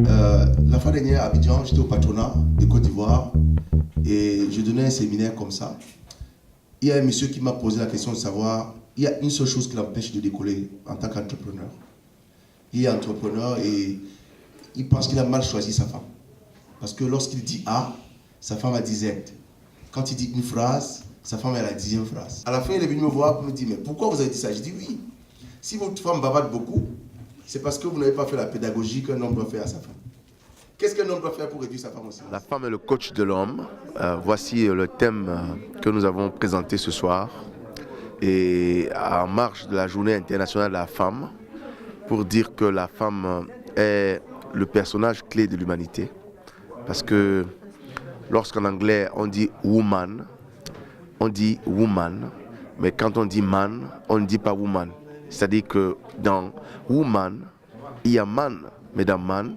La fois dernière à Abidjan, j'étais au patronat de Côte d'Ivoire et je donnais un séminaire comme ça. Il y a un monsieur qui m'a posé la question de savoir, il y a une seule chose qui l'empêche de décoller en tant qu'entrepreneur. Il est entrepreneur et il pense qu'il a mal choisi sa femme. Parce que lorsqu'il dit A, sa femme a dit Z. Quand il dit une phrase, sa femme a la 10e phrase. À la fin, il est venu me voir pour me dire, mais pourquoi vous avez dit ça? Je dis oui. Si votre femme bavarde beaucoup, c'est parce que vous n'avez pas fait la pédagogie qu'un homme doit faire à sa femme. Qu'est-ce qu'un homme doit faire pour réduire sa femme aussi? La femme est le coach de l'homme. Voici le thème que nous avons présenté ce soir. Et en marge de la journée internationale de la femme, pour dire que la femme est le personnage clé de l'humanité. Parce que lorsqu'en anglais on dit woman, mais quand on dit man, on ne dit pas woman. C'est-à-dire que dans woman, il y a man, mais dans man,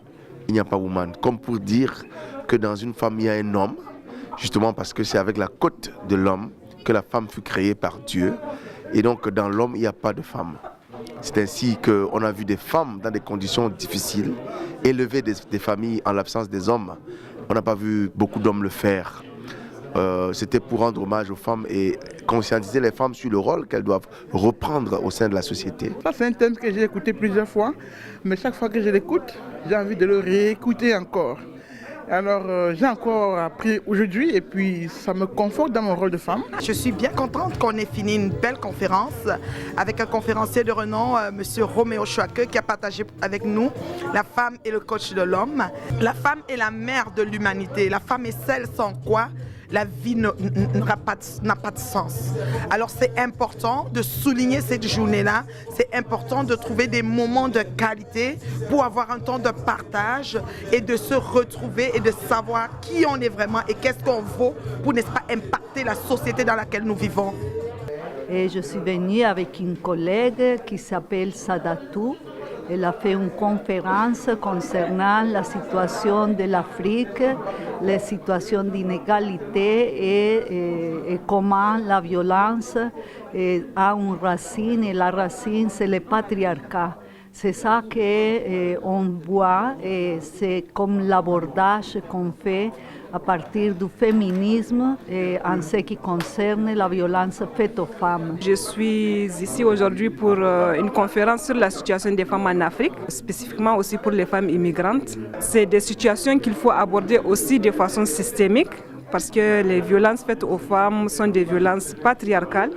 il n'y a pas woman. Comme pour dire que dans une femme, il y a un homme, justement parce que c'est avec la côte de l'homme que la femme fut créée par Dieu. Et donc dans l'homme, il n'y a pas de femme. C'est ainsi qu'on a vu des femmes dans des conditions difficiles, élever des familles en l'absence des hommes. On n'a pas vu beaucoup d'hommes le faire. C'était pour rendre hommage aux femmes et conscientiser les femmes sur le rôle qu'elles doivent reprendre au sein de la société. Ça, c'est un thème que j'ai écouté plusieurs fois, mais chaque fois que je l'écoute, j'ai envie de le réécouter encore. Alors, j'ai encore appris aujourd'hui et puis ça me conforte dans mon rôle de femme. Je suis bien contente qu'on ait fini une belle conférence avec un conférencier de renom, M. Roméo Chouaque, qui a partagé avec nous la femme est le coach de l'homme. La femme est la mère de l'humanité. La femme est celle sans quoi la vie n'a pas de sens. Alors c'est important de souligner cette journée-là, c'est important de trouver des moments de qualité pour avoir un temps de partage et de se retrouver et de savoir qui on est vraiment et qu'est-ce qu'on vaut pour, n'est-ce pas, impacter la société dans laquelle nous vivons. Et je suis venue avec une collègue qui s'appelle Sadatou. Elle a fait une conférence concernant la situation de l'Afrique, les situations d'inégalité et comment la violence a une racine et la racine c'est le patriarcat. C'est ça qu'on voit et c'est comme l'abordage qu'on fait à partir du féminisme en ce qui concerne la violence faite aux femmes. Je suis ici aujourd'hui pour une conférence sur la situation des femmes en Afrique, spécifiquement aussi pour les femmes immigrantes. C'est des situations qu'il faut aborder aussi de façon systémique parce que les violences faites aux femmes sont des violences patriarcales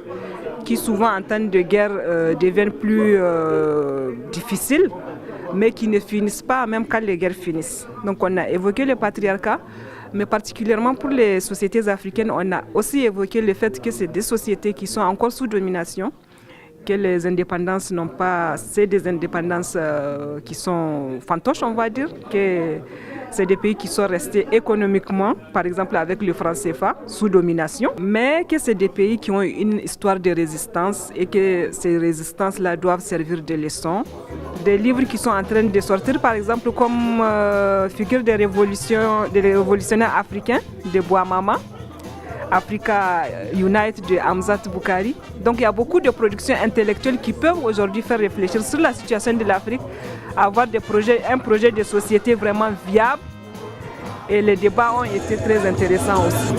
qui souvent en temps de guerre deviennent plus difficiles, mais qui ne finissent pas même quand les guerres finissent. Donc on a évoqué le patriarcat, mais particulièrement pour les sociétés africaines, on a aussi évoqué le fait que c'est des sociétés qui sont encore sous domination, que les indépendances n'ont pas, c'est des indépendances qui sont fantoches, on va dire, que c'est des pays qui sont restés économiquement, par exemple avec le franc CFA, sous domination, mais que c'est des pays qui ont une histoire de résistance et que ces résistances-là doivent servir de leçons. Des livres qui sont en train de sortir, par exemple, comme Figure des révolutionnaires africains de Bouamama, Africa Unite de Hamzat Boukari. Donc il y a beaucoup de productions intellectuelles qui peuvent aujourd'hui faire réfléchir sur la situation de l'Afrique, avoir un projet de société vraiment viable. Et les débats ont été très intéressants aussi.